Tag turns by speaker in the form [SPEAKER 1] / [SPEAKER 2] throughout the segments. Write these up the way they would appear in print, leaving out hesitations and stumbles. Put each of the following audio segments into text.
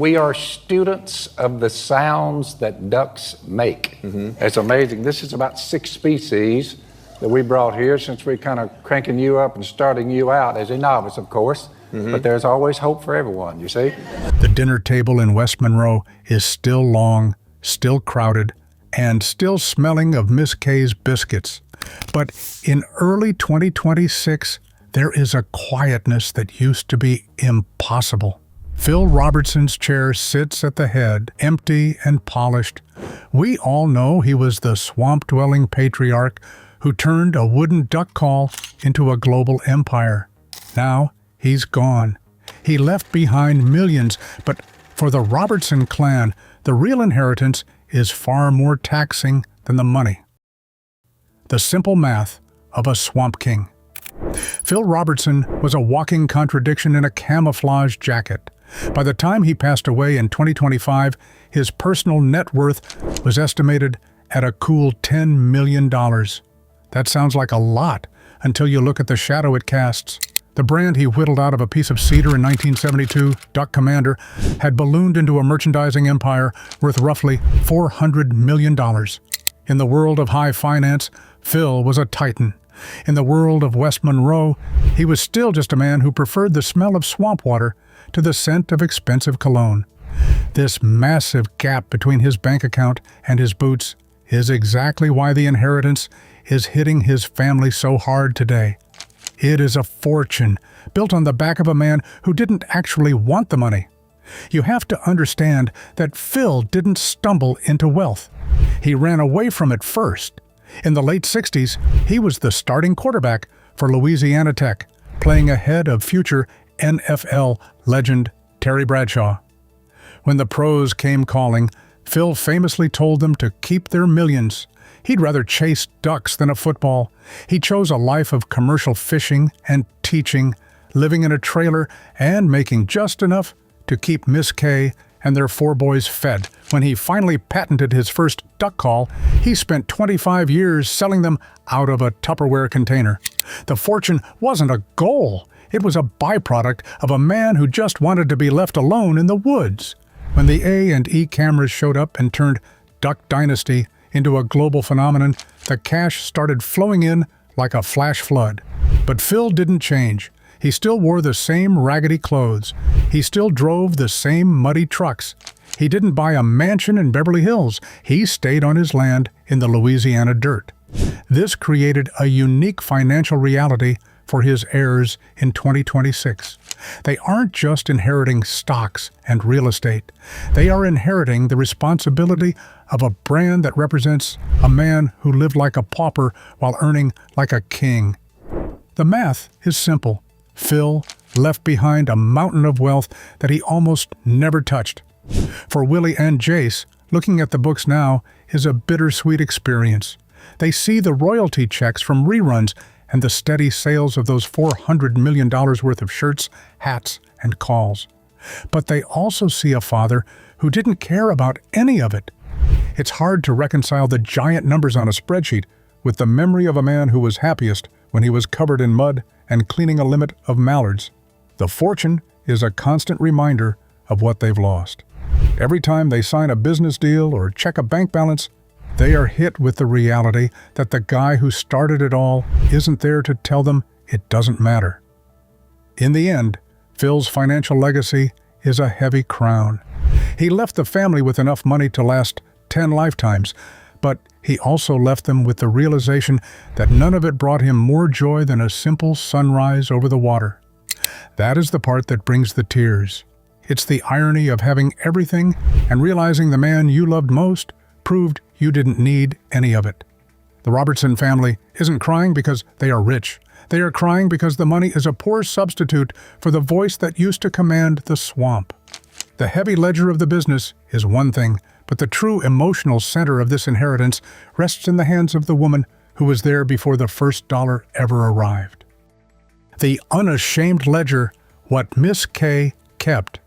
[SPEAKER 1] We are students of the sounds that ducks make. It's amazing. This is about 6 species that we brought here since we're kind of cranking you up and starting you out as a novice, of course. But there's always hope for everyone, you see?
[SPEAKER 2] The dinner table in West Monroe is still long, still crowded, and still smelling of Miss K's biscuits. But in early 2026, there is a quietness that used to be impossible. Phil Robertson's chair sits at the head, empty and polished. We all know he was the swamp-dwelling patriarch who turned a wooden duck call into a global empire. Now, he's gone. He left behind millions, but for the Robertson clan, the real inheritance is far more taxing than the money. The simple math of a swamp king. Phil Robertson was a walking contradiction in a camouflage jacket. By the time he passed away in 2025, his personal net worth was estimated at a cool $10 million. That sounds like a lot until you look at the shadow it casts. The brand he whittled out of a piece of cedar in 1972, Duck Commander, had ballooned into a merchandising empire worth roughly $400 million. In the world of high finance, Phil was a titan. In the world of West Monroe, he was still just a man who preferred the smell of swamp water to the scent of expensive cologne. This massive gap between his bank account and his boots is exactly why the inheritance is hitting his family so hard today. It is a fortune built on the back of a man who didn't actually want the money. You have to understand that Phil didn't stumble into wealth. He ran away from it first. In the late 60s, he was the starting quarterback for Louisiana Tech, playing ahead of future NFL legend Terry Bradshaw. When the pros came calling, Phil famously told them to keep their millions. He'd rather chase ducks than a football. He chose a life of commercial fishing and teaching, living in a trailer and making just enough to keep Miss K and their 4 boys fed. When he finally patented his first duck call, he spent 25 years selling them out of a Tupperware container. The fortune wasn't a goal. It was a byproduct of a man who just wanted to be left alone in the woods. When the A&E cameras showed up and turned Duck Dynasty into a global phenomenon, the cash started flowing in like a flash flood. But Phil didn't change. He still wore the same raggedy clothes. He still drove the same muddy trucks. He didn't buy a mansion in Beverly Hills. He stayed on his land in the Louisiana dirt. This created a unique financial reality for his heirs in 2026. They aren't just inheriting stocks and real estate. They are inheriting the responsibility of a brand that represents a man who lived like a pauper while earning like a king. The math is simple. Phil left behind a mountain of wealth that he almost never touched. For Willie and Jace, looking at the books now is a bittersweet experience. They see the royalty checks from reruns and the steady sales of those $400 million worth of shirts, hats, and calls. But they also see a father who didn't care about any of it. It's hard to reconcile the giant numbers on a spreadsheet with the memory of a man who was happiest when he was covered in mud and cleaning a limit of mallards. The fortune is a constant reminder of what they've lost. Every time they sign a business deal or check a bank balance, they are hit with the reality that the guy who started it all isn't there to tell them it doesn't matter. In the end, Phil's financial legacy is a heavy crown. He left the family with enough money to last 10 lifetimes, but he also left them with the realization that none of it brought him more joy than a simple sunrise over the water. That is the part that brings the tears. It's the irony of having everything and realizing the man you loved most proved you didn't need any of it. The Robertson family isn't crying because they are rich. They are crying because the money is a poor substitute for the voice that used to command the swamp. The heavy ledger of the business is one thing, but the true emotional center of this inheritance rests in the hands of the woman who was there before the first dollar ever arrived. The unashamed ledger, what Miss K kept.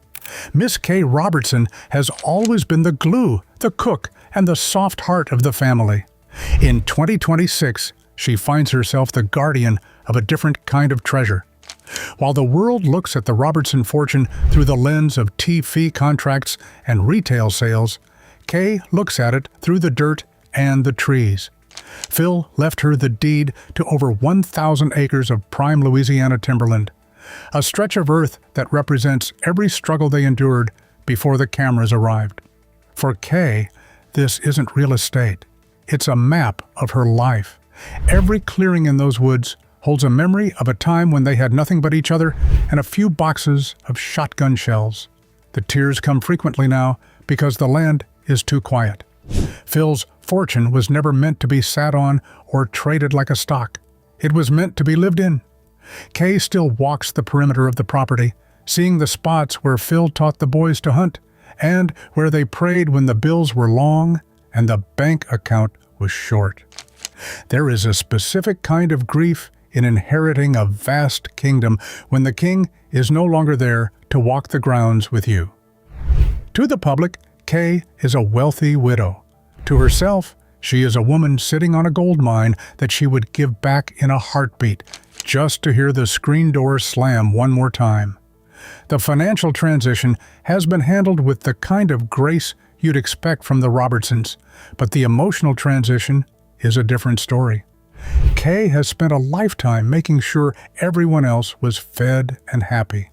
[SPEAKER 2] Miss K. Robertson has always been the glue, the cook, and the soft heart of the family. In 2026, she finds herself the guardian of a different kind of treasure. While the world looks at the Robertson fortune through the lens of fee contracts and retail sales, Kay looks at it through the dirt and the trees. Phil left her the deed to over 1,000 acres of prime Louisiana timberland, a stretch of earth that represents every struggle they endured before the cameras arrived. For Kay, this isn't real estate. It's a map of her life. Every clearing in those woods holds a memory of a time when they had nothing but each other and a few boxes of shotgun shells. The tears come frequently now because the land is too quiet. Phil's fortune was never meant to be sat on or traded like a stock. It was meant to be lived in. Kay still walks the perimeter of the property, seeing the spots where Phil taught the boys to hunt and where they prayed when the bills were long and the bank account was short. There is a specific kind of grief in inheriting a vast kingdom when the king is no longer there to walk the grounds with you. To the public, Kay is a wealthy widow. To herself, she is a woman sitting on a gold mine that she would give back in a heartbeat, just to hear the screen door slam one more time. The financial transition has been handled with the kind of grace you'd expect from the Robertsons, but the emotional transition is a different story. Kay has spent a lifetime making sure everyone else was fed and happy.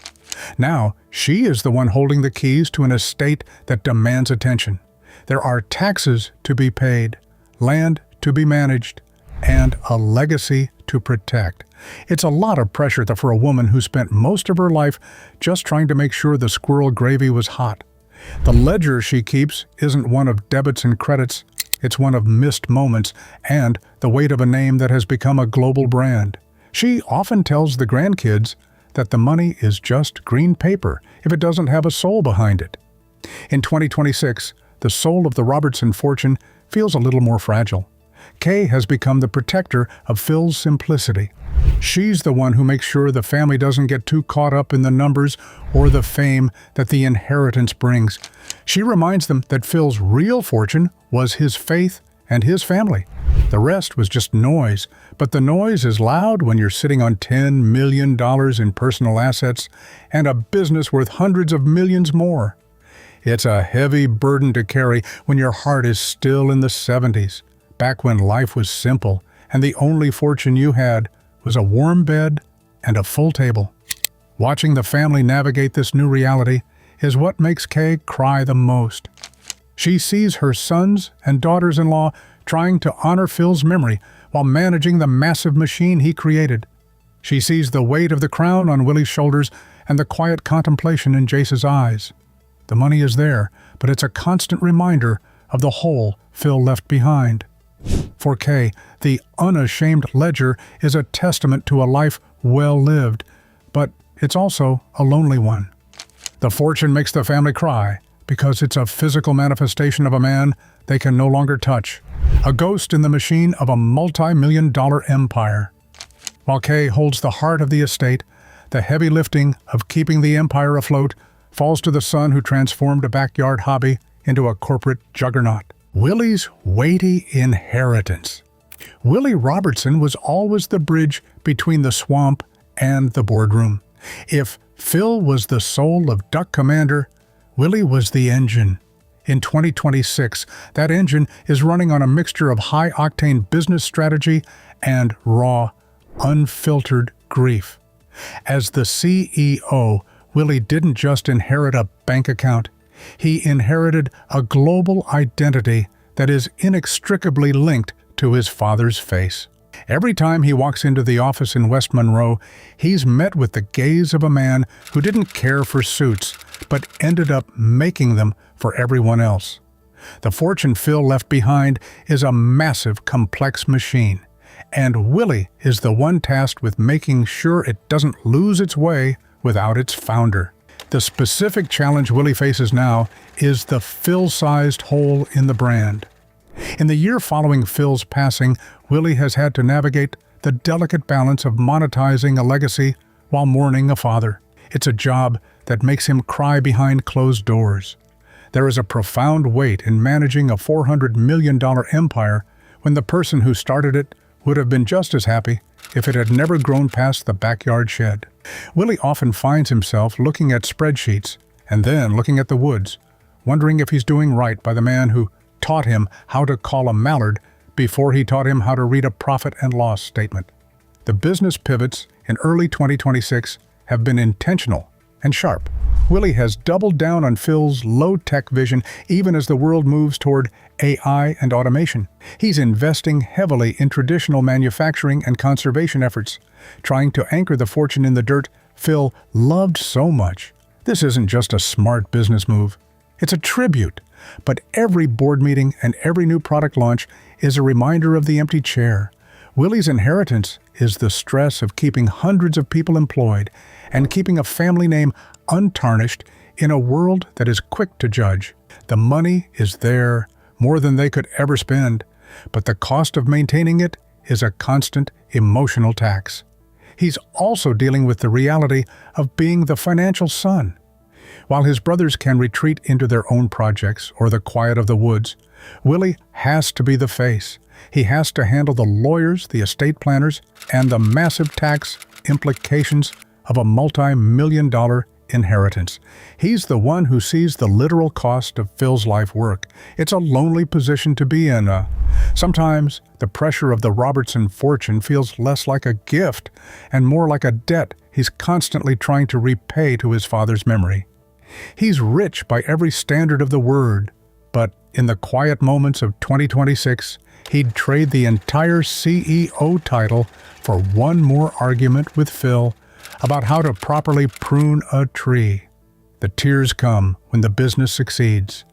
[SPEAKER 2] Now, she is the one holding the keys to an estate that demands attention. There are taxes to be paid, land to be managed, and a legacy to protect. It's a lot of pressure for a woman who spent most of her life just trying to make sure the squirrel gravy was hot. The ledger she keeps isn't one of debits and credits, it's one of missed moments and the weight of a name that has become a global brand. She often tells the grandkids that the money is just green paper if it doesn't have a soul behind it. In 2026, the soul of the Robertson fortune feels a little more fragile. Kay has become the protector of Phil's simplicity. She's the one who makes sure the family doesn't get too caught up in the numbers or the fame that the inheritance brings. She reminds them that Phil's real fortune was his faith and his family. The rest was just noise, but the noise is loud when you're sitting on $10 million in personal assets and a business worth hundreds of millions more. It's a heavy burden to carry when your heart is still in the 70s, back when life was simple and the only fortune you had was a warm bed and a full table. Watching the family navigate this new reality is what makes Kay cry the most. She sees her sons and daughters-in-law trying to honor Phil's memory while managing the massive machine he created. She sees the weight of the crown on Willie's shoulders and the quiet contemplation in Jace's eyes. The money is there, but it's a constant reminder of the hole Phil left behind. For Kay, the unashamed ledger is a testament to a life well lived, but it's also a lonely one. The fortune makes the family cry because it's a physical manifestation of a man they can no longer touch, a ghost in the machine of a multi-million-dollar empire. While Kay holds the heart of the estate, the heavy lifting of keeping the empire afloat falls to the son who transformed a backyard hobby into a corporate juggernaut. Willie's weighty inheritance. Willie Robertson was always the bridge between the swamp and the boardroom. If Phil was the soul of Duck Commander, Willie was the engine. In 2026, that engine is running on a mixture of high-octane business strategy and raw, unfiltered grief. As the CEO, Willie didn't just inherit a bank account. He inherited a global identity that is inextricably linked to his father's face. Every time he walks into the office in West Monroe, he's met with the gaze of a man who didn't care for suits, but ended up making them for everyone else. The fortune Phil left behind is a massive, complex machine, and Willie is the one tasked with making sure it doesn't lose its way without its founder. The specific challenge Willie faces now is the Phil-sized hole in the brand. In the year following Phil's passing, Willie has had to navigate the delicate balance of monetizing a legacy while mourning a father. It's a job that makes him cry behind closed doors. There is a profound weight in managing a $400 million empire when the person who started it would have been just as happy if it had never grown past the backyard shed. Willie often finds himself looking at spreadsheets and then looking at the woods, wondering if he's doing right by the man who taught him how to call a mallard before he taught him how to read a profit and loss statement. The business pivots in early 2026 have been intentional and sharp. Willie has doubled down on Phil's low-tech vision even as the world moves toward AI and automation. He's investing heavily in traditional manufacturing and conservation efforts, trying to anchor the fortune in the dirt Phil loved so much. This isn't just a smart business move. It's a tribute. But every board meeting and every new product launch is a reminder of the empty chair. Willie's inheritance is the stress of keeping hundreds of people employed and keeping a family name untarnished in a world that is quick to judge. The money is there, more than they could ever spend, but the cost of maintaining it is a constant emotional tax. He's also dealing with the reality of being the financial son. While his brothers can retreat into their own projects or the quiet of the woods, Willie has to be the face. He has to handle the lawyers, the estate planners, and the massive tax implications of a multi-million-dollar inheritance. He's the one who sees the literal cost of Phil's life work. It's a lonely position to be in. Sometimes the pressure of the Robertson fortune feels less like a gift and more like a debt he's constantly trying to repay to his father's memory. He's rich by every standard of the word, but in the quiet moments of 2026, he'd trade the entire CEO title for one more argument with Phil about how to properly prune a tree. The tears come when the business succeeds.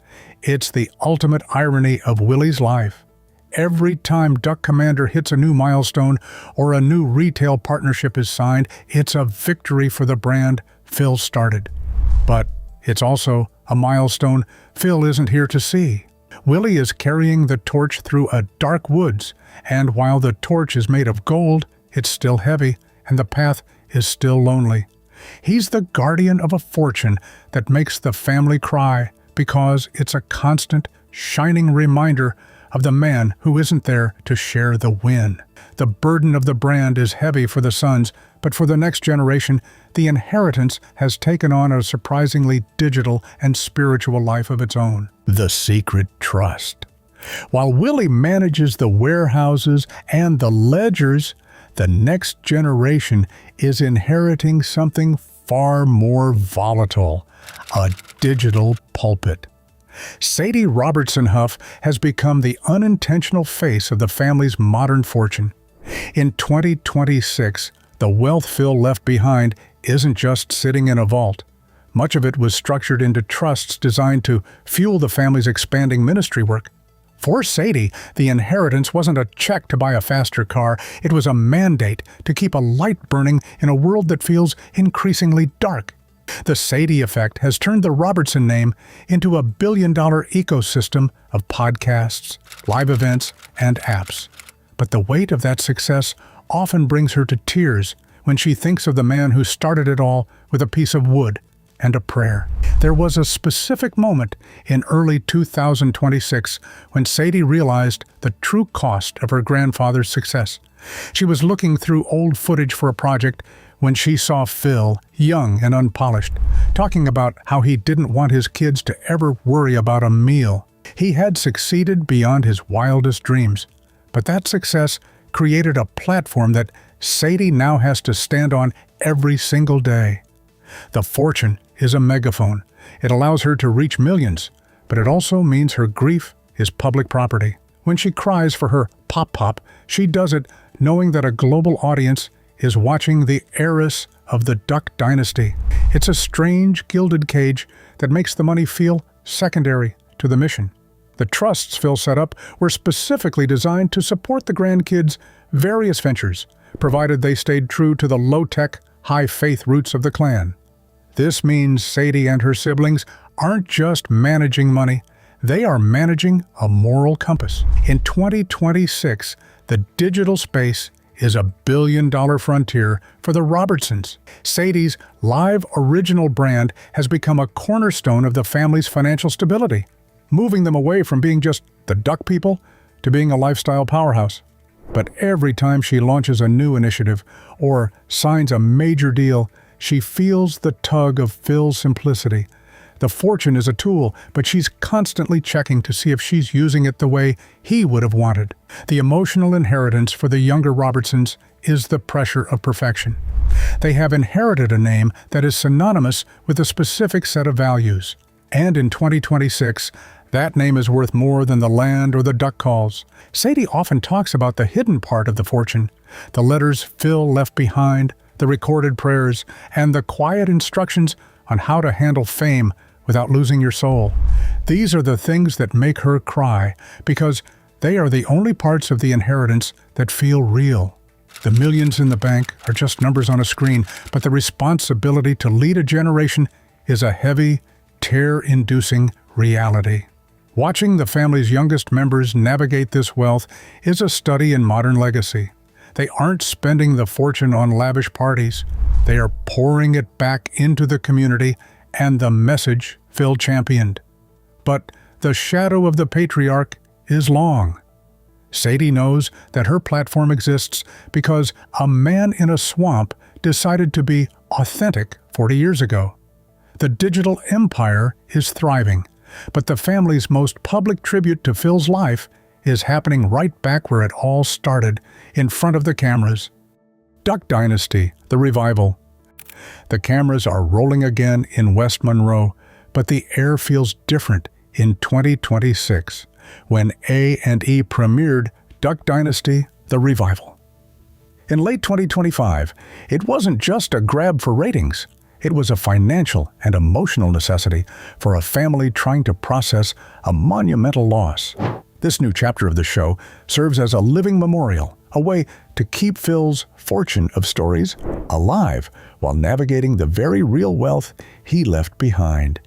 [SPEAKER 2] It's the ultimate irony of Willie's life. Every time Duck Commander hits a new milestone or a new retail partnership is signed, it's a victory for the brand Phil started. But it's also a milestone Phil isn't here to see. Willie is carrying the torch through a dark woods, and while the torch is made of gold, it's still heavy, and the path is still lonely. He's the guardian of a fortune that makes the family cry because it's a constant, shining reminder of the man who isn't there to share the win. The burden of the brand is heavy for the sons, but for the next generation, the inheritance has taken on a surprisingly digital and spiritual life of its own. The secret trust. While Willie manages the warehouses and the ledgers, the next generation is inheriting something far more volatile, a digital pulpit. Sadie Robertson Huff has become the unintentional face of the family's modern fortune. In 2026, the wealth Phil left behind isn't just sitting in a vault. Much of it was structured into trusts designed to fuel the family's expanding ministry work. For Sadie, the inheritance wasn't a check to buy a faster car, it was a mandate to keep a light burning in a world that feels increasingly dark. The Sadie effect has turned the Robertson name into a billion-dollar ecosystem of podcasts, live events, and apps. But the weight of that success often brings her to tears when she thinks of the man who started it all with a piece of wood and a prayer. There was a specific moment in early 2026 when Sadie realized the true cost of her grandfather's success. She was looking through old footage for a project when she saw Phil, young and unpolished, talking about how he didn't want his kids to ever worry about a meal. He had succeeded beyond his wildest dreams, but that success created a platform that Sadie now has to stand on every single day. The fortune is a megaphone. It allows her to reach millions, but it also means her grief is public property. When she cries for her pop-pop, she does it knowing that a global audience is watching the heiress of the Duck Dynasty. It's a strange, gilded cage that makes the money feel secondary to the mission. The trusts Phil set up were specifically designed to support the grandkids' various ventures, provided they stayed true to the low-tech, high-faith roots of the clan. This means Sadie and her siblings aren't just managing money, they are managing a moral compass. In 2026, the digital space is a billion-dollar frontier for the Robertsons. Sadie's live original brand has become a cornerstone of the family's financial stability, moving them away from being just the duck people to being a lifestyle powerhouse. But every time she launches a new initiative or signs a major deal, she feels the tug of Phil's simplicity. The fortune is a tool, but she's constantly checking to see if she's using it the way he would have wanted. The emotional inheritance for the younger Robertsons is the pressure of perfection. They have inherited a name that is synonymous with a specific set of values. And in 2026, that name is worth more than the land or the duck calls. Sadie often talks about the hidden part of the fortune, the letters Phil left behind, the recorded prayers, and the quiet instructions on how to handle fame without losing your soul. These are the things that make her cry, because they are the only parts of the inheritance that feel real. The millions in the bank are just numbers on a screen, but the responsibility to lead a generation is a heavy, tear-inducing reality. Watching the family's youngest members navigate this wealth is a study in modern legacy. They aren't spending the fortune on lavish parties. They are pouring it back into the community and the message Phil championed. But the shadow of the patriarch is long. Sadie knows that her platform exists because a man in a swamp decided to be authentic 40 years ago. The digital empire is thriving, but the family's most public tribute to Phil's life is happening right back where it all started, in front of the cameras. Duck Dynasty, the revival. The cameras are rolling again in West Monroe, but the air feels different in 2026, when A&E premiered Duck Dynasty, the revival. In late 2025, it wasn't just a grab for ratings. It was a financial and emotional necessity for a family trying to process a monumental loss. This new chapter of the show serves as a living memorial, a way to keep Phil's fortune of stories alive while navigating the very real wealth he left behind.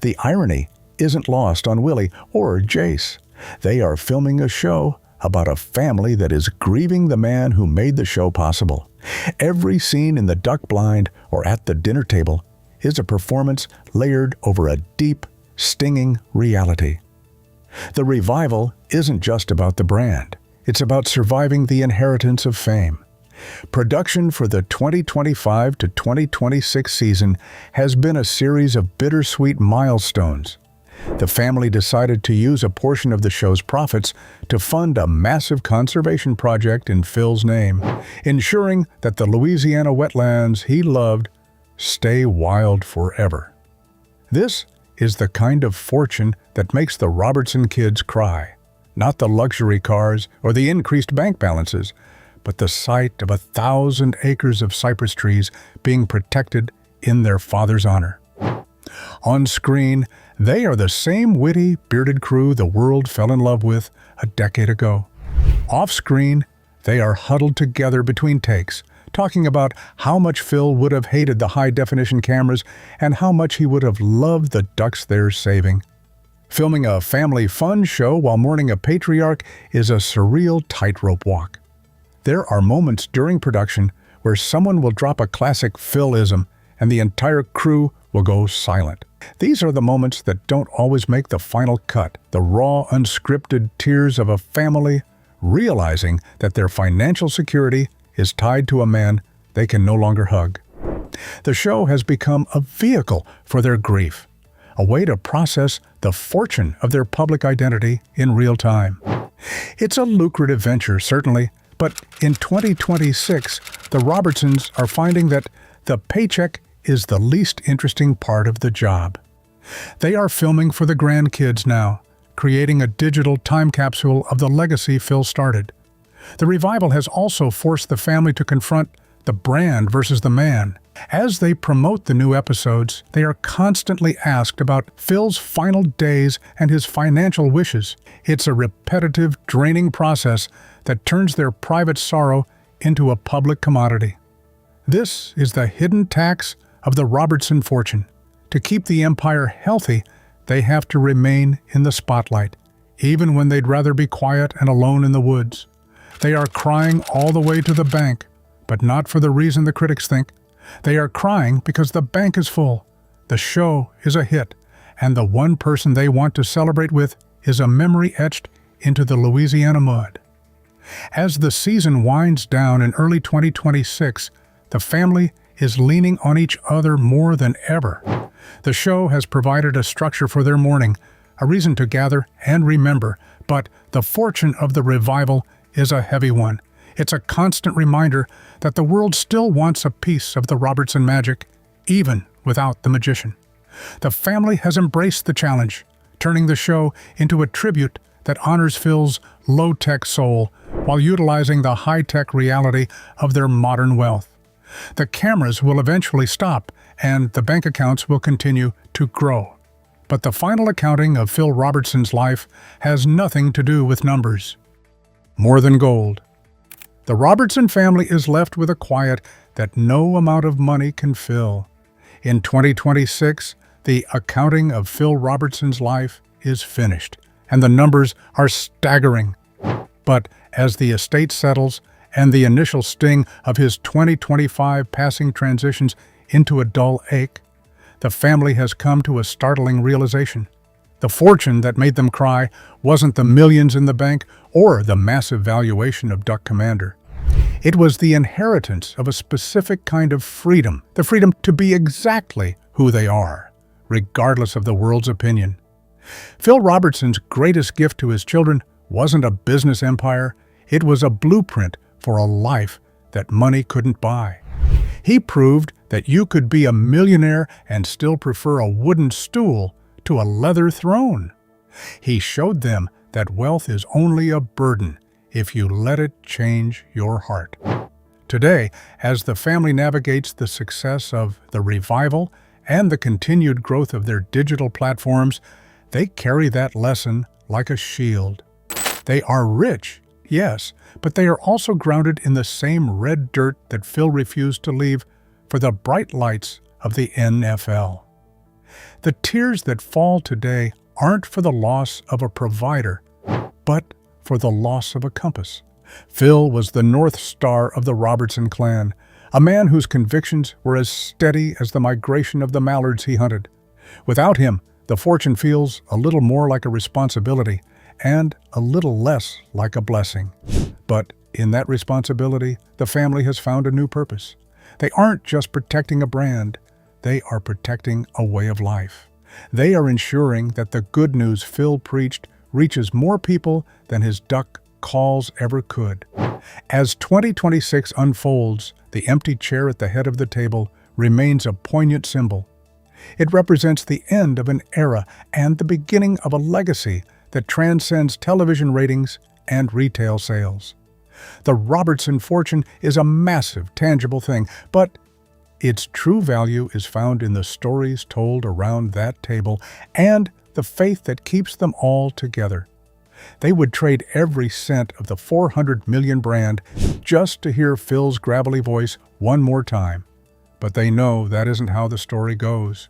[SPEAKER 2] The irony isn't lost on Willie or Jace. They are filming a show about a family that is grieving the man who made the show possible. Every scene in the duck blind or at the dinner table is a performance layered over a deep, stinging reality. The revival isn't just about the brand. It's about surviving the inheritance of fame. Production for the 2025 to 2026 season has been a series of bittersweet milestones. The family decided to use a portion of the show's profits to fund a massive conservation project in Phil's name, ensuring that the Louisiana wetlands he loved stay wild forever. This is the kind of fortune that makes the Robertson kids cry. Not the luxury cars or the increased bank balances, but the sight of 1,000 acres of cypress trees being protected in their father's honor. On screen, they are the same witty, bearded crew the world fell in love with a decade ago. Off-screen, they are huddled together between takes, talking about how much Phil would have hated the high-definition cameras and how much he would have loved the ducks they're saving. Filming a family fun show while mourning a patriarch is a surreal tightrope walk. There are moments during production where someone will drop a classic Philism and the entire crew will go silent. These are the moments that don't always make the final cut, the raw, unscripted tears of a family realizing that their financial security is tied to a man they can no longer hug. The show has become a vehicle for their grief, a way to process the fortune of their public identity in real time. It's a lucrative venture, certainly, but in 2026, the Robertsons are finding that the paycheck is the least interesting part of the job. They are filming for the grandkids now, creating a digital time capsule of the legacy Phil started. The revival has also forced the family to confront the brand versus the man. As they promote the new episodes, they are constantly asked about Phil's final days and his financial wishes. It's a repetitive, draining process that turns their private sorrow into a public commodity. This is the hidden tax of the Robertson fortune. To keep the empire healthy, they have to remain in the spotlight, even when they'd rather be quiet and alone in the woods. They are crying all the way to the bank, but not for the reason the critics think. They are crying because the bank is full, the show is a hit, and the one person they want to celebrate with is a memory etched into the Louisiana mud. As the season winds down in early 2026, the family is leaning on each other more than ever. The show has provided a structure for their mourning, a reason to gather and remember, but the fortune of the revival is a heavy one. It's a constant reminder that the world still wants a piece of the Robertson magic, even without the magician. The family has embraced the challenge, turning the show into a tribute that honors Phil's low-tech soul while utilizing the high-tech reality of their modern wealth. The cameras will eventually stop, and the bank accounts will continue to grow. But the final accounting of Phil Robertson's life has nothing to do with numbers. More than gold. The Robertson family is left with a quiet that no amount of money can fill. In 2026, the accounting of Phil Robertson's life is finished, and the numbers are staggering. But as the estate settles and the initial sting of his 2025 passing transitions into a dull ache, the family has come to a startling realization. The fortune that made them cry wasn't the millions in the bank or the massive valuation of Duck Commander. It was the inheritance of a specific kind of freedom, the freedom to be exactly who they are, regardless of the world's opinion. Phil Robertson's greatest gift to his children wasn't a business empire, it was a blueprint for a life that money couldn't buy. He proved that you could be a millionaire and still prefer a wooden stool to a leather throne. He showed them that wealth is only a burden if you let it change your heart. Today, as the family navigates the success of the revival and the continued growth of their digital platforms, they carry that lesson like a shield. They are rich, yes, but they are also grounded in the same red dirt that Phil refused to leave for the bright lights of the NFL. The tears that fall today aren't for the loss of a provider, but for the loss of a compass. Phil was the North Star of the Robertson clan, a man whose convictions were as steady as the migration of the mallards he hunted. Without him, the fortune feels a little more like a responsibility and a little less like a blessing. But in that responsibility, the family has found a new purpose. They aren't just protecting a brand, they are protecting a way of life. They are ensuring that the good news Phil preached reaches more people than his duck calls ever could. As 2026 unfolds, the empty chair at the head of the table remains a poignant symbol. It represents the end of an era and the beginning of a legacy that transcends television ratings and retail sales. The Robertson fortune is a massive, tangible thing, but its true value is found in the stories told around that table and the faith that keeps them all together. They would trade every cent of the $400 million brand just to hear Phil's gravelly voice one more time. But they know that isn't how the story goes.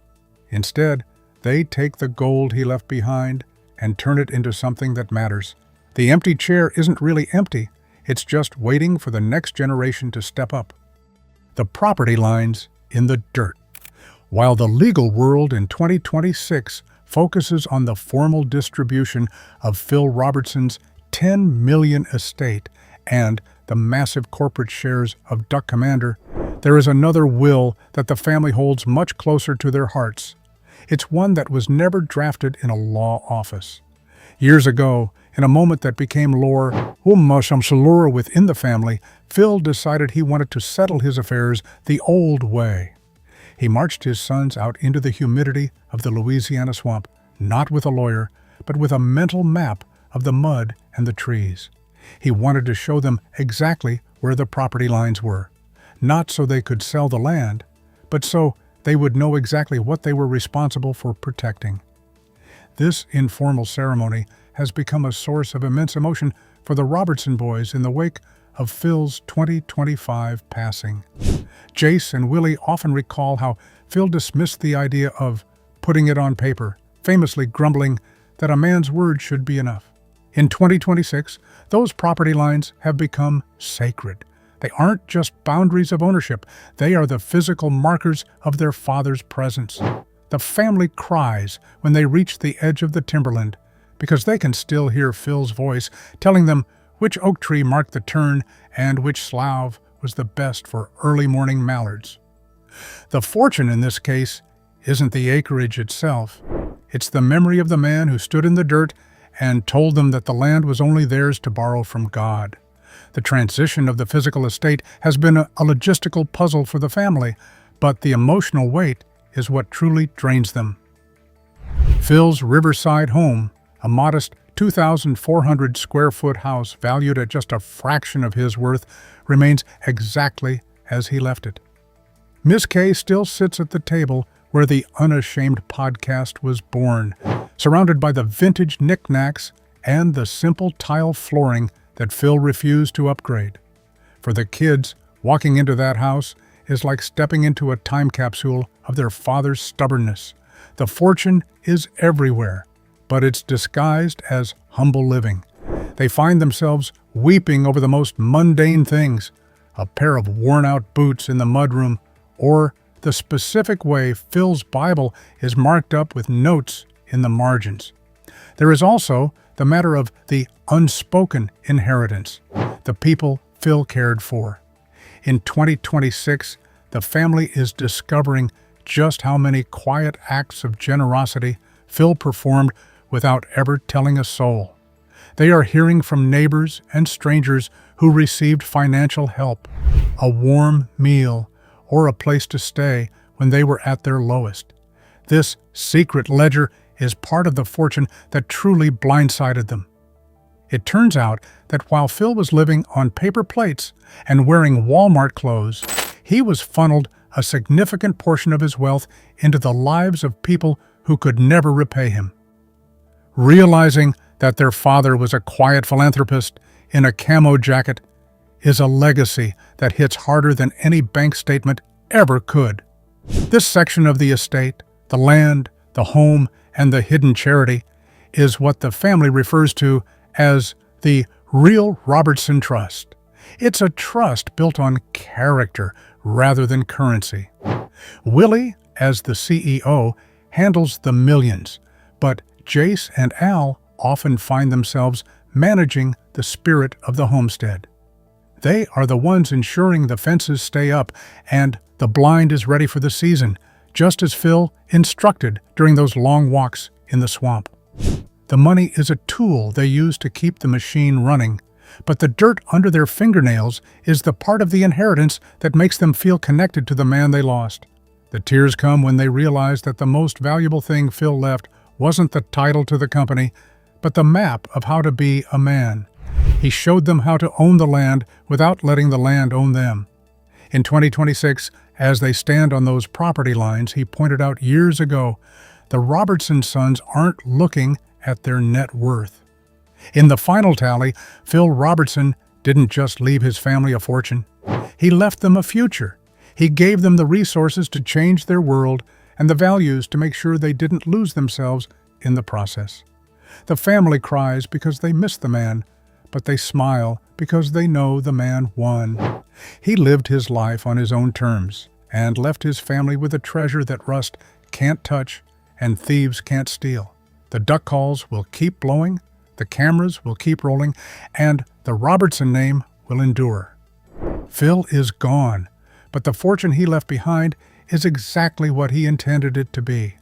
[SPEAKER 2] Instead, they take the gold he left behind and turn it into something that matters. The empty chair isn't really empty, it's just waiting for the next generation to step up. The property lines in the dirt. While the legal world in 2026 focuses on the formal distribution of Phil Robertson's $10 million estate and the massive corporate shares of Duck Commander, there is another will that the family holds much closer to their hearts. It's one that was never drafted in a law office. Years ago, in a moment that became lore within the family, Phil decided he wanted to settle his affairs the old way. He marched his sons out into the humidity of the Louisiana swamp, not with a lawyer, but with a mental map of the mud and the trees. He wanted to show them exactly where the property lines were, not so they could sell the land, but so they would know exactly what they were responsible for protecting. This informal ceremony has become a source of immense emotion for the Robertson boys in the wake of Phil's 2025 passing. Jace and Willie often recall how Phil dismissed the idea of putting it on paper, famously grumbling that a man's word should be enough. In 2026, those property lines have become sacred. They aren't just boundaries of ownership, they are the physical markers of their father's presence. The family cries when they reach the edge of the timberland, because they can still hear Phil's voice telling them, which oak tree marked the turn and which slough was the best for early morning mallards. The fortune in this case isn't the acreage itself. It's the memory of the man who stood in the dirt and told them that the land was only theirs to borrow from God. The transition of the physical estate has been a logistical puzzle for the family, but the emotional weight is what truly drains them. Phil's riverside home, a modest 2,400 square foot house valued at just a fraction of his worth, remains exactly as he left it. Miss Kay still sits at the table where the Unashamed podcast was born, surrounded by the vintage knickknacks and the simple tile flooring that Phil refused to upgrade. For the kids, walking into that house is like stepping into a time capsule of their father's stubbornness. The fortune is everywhere, but it's disguised as humble living. They find themselves weeping over the most mundane things, a pair of worn-out boots in the mudroom, or the specific way Phil's Bible is marked up with notes in the margins. There is also the matter of the unspoken inheritance, the people Phil cared for. In 2026, the family is discovering just how many quiet acts of generosity Phil performed without ever telling a soul. They are hearing from neighbors and strangers who received financial help, a warm meal, or a place to stay when they were at their lowest. This secret ledger is part of the fortune that truly blindsided them. It turns out that while Phil was living on paper plates and wearing Walmart clothes, he was funneled a significant portion of his wealth into the lives of people who could never repay him. Realizing that their father was a quiet philanthropist in a camo jacket is a legacy that hits harder than any bank statement ever could. This section of the estate, the land, the home, and the hidden charity, is what the family refers to as the real Robertson Trust. It's a trust built on character rather than currency. Willie, as the CEO, handles the millions, but Jace and Al often find themselves managing the spirit of the homestead. They are the ones ensuring the fences stay up and the blind is ready for the season, just as Phil instructed during those long walks in the swamp. The money is a tool they use to keep the machine running, but the dirt under their fingernails is the part of the inheritance that makes them feel connected to the man they lost. The tears come when they realize that the most valuable thing Phil left wasn't the title to the company, but the map of how to be a man. He showed them how to own the land without letting the land own them. In 2026, as they stand on those property lines he pointed out years ago, the Robertson sons aren't looking at their net worth. In the final tally, Phil Robertson didn't just leave his family a fortune. He left them a future. He gave them the resources to change their world and the values to make sure they didn't lose themselves in the process. The family cries because they miss the man, but they smile because they know the man won. He lived his life on his own terms and left his family with a treasure that rust can't touch and thieves can't steal. The duck calls will keep blowing, the cameras will keep rolling, and the Robertson name will endure. Phil is gone, but the fortune he left behind is exactly what he intended it to be,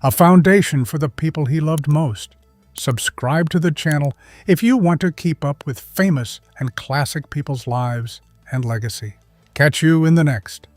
[SPEAKER 2] a foundation for the people he loved most. Subscribe to the channel if you want to keep up with famous and classic people's lives and legacy. Catch you in the next.